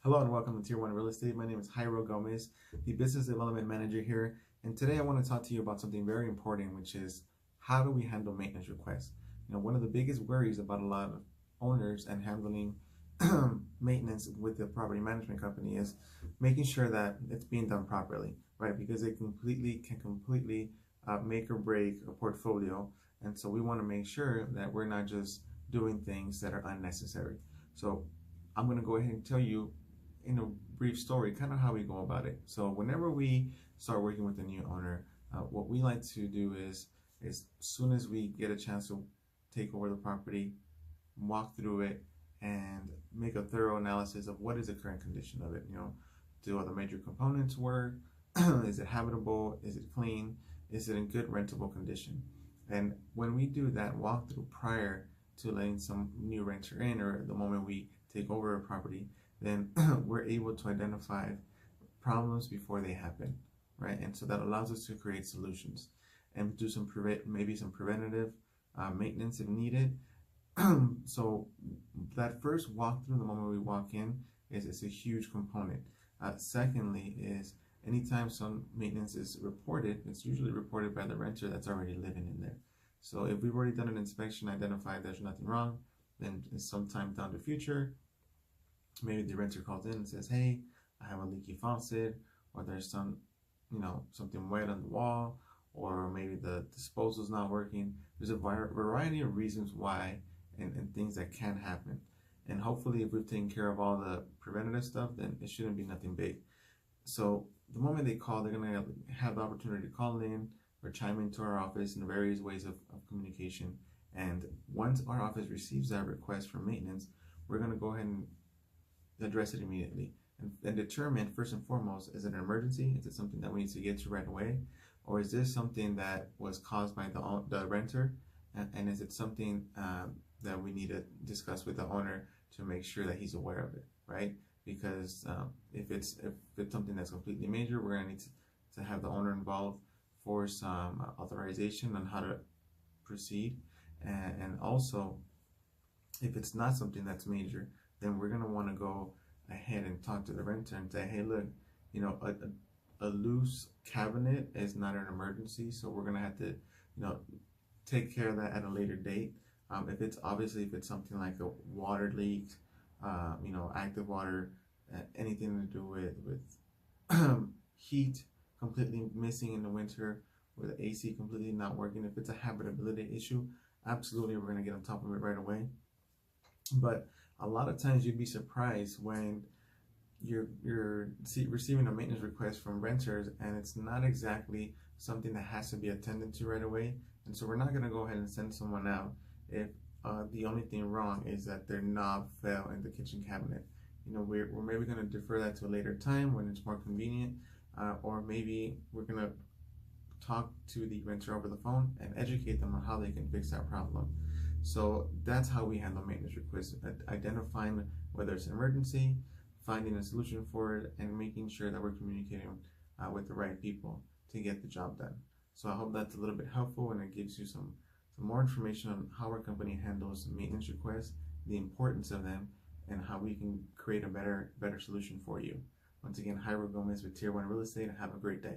Hello and welcome to Tier 1 Real Estate. My name is Jairo Gomez, the Business Development Manager here. And today I want to talk to you about something very important, which is how do we handle maintenance requests? One of the biggest worries about a lot of owners and handling maintenance with the property management company is making sure that it's being done properly, right? Because it can completely make or break a portfolio. And so we want to make sure that we're not just doing things that are unnecessary. So I'm going to go ahead and tell you in a brief story, kind of how we go about it. So whenever we start working with a new owner, what we like to do is as soon as we get a chance to take over the property, walk through it, and make a thorough analysis of what is the current condition of it. Do all the major components work? Is it habitable? Is it clean? Is it in good rentable condition? And when we do that walkthrough prior to letting some new renter in, or the moment we take over a property, then we're able to identify problems before they happen, right? And so that allows us to create solutions and do maybe some preventative maintenance if needed. So that first walkthrough, the moment we walk in, is a huge component. Secondly, is anytime some maintenance is reported, it's usually reported by the renter that's already living in there. So if we've already done an inspection, identified there's nothing wrong, then sometime down the future, maybe the renter calls in and says, hey, I have a leaky faucet, or there's something wet on the wall, or maybe the disposal's not working. There's a variety of reasons why and things that can happen. And hopefully if we've taken care of all the preventative stuff, then it shouldn't be nothing big. So the moment they call, they're gonna have the opportunity to call in or chime into our office in various ways of communication. And once our office receives that request for maintenance, we're gonna go ahead and address it immediately and determine first and foremost, is it an emergency? Is it something that we need to get to right away? Or is this something that was caused by the renter? And is it something that we need to discuss with the owner to make sure that he's aware of it, right? Because if it's something that's completely major, we're gonna need to have the owner involved for some authorization on how to proceed. And also, if it's not something that's major, then we're gonna want to go ahead and talk to the renter and say, hey, look, a loose cabinet is not an emergency, so we're gonna have to, take care of that at a later date. If it's something like a water leak, active water, anything to do with heat completely missing in the winter, or the AC completely not working. If it's a habitability issue, absolutely we're gonna get on top of it right away. But a lot of times you'd be surprised when you're receiving a maintenance request from renters and it's not exactly something that has to be attended to right away. And so we're not going to go ahead and send someone out if the only thing wrong is that their knob fell in the kitchen cabinet. We're maybe going to defer that to a later time when it's more convenient, or maybe we're going to talk to the renter over the phone and educate them on how they can fix that problem. So that's how we handle maintenance requests, identifying whether it's an emergency, finding a solution for it, and making sure that we're communicating with the right people to get the job done. So I hope that's a little bit helpful and it gives you some more information on how our company handles maintenance requests, the importance of them, and how we can create a better solution for you. Once again, Jairo Gomez with Tier 1 Real Estate, and have a great day.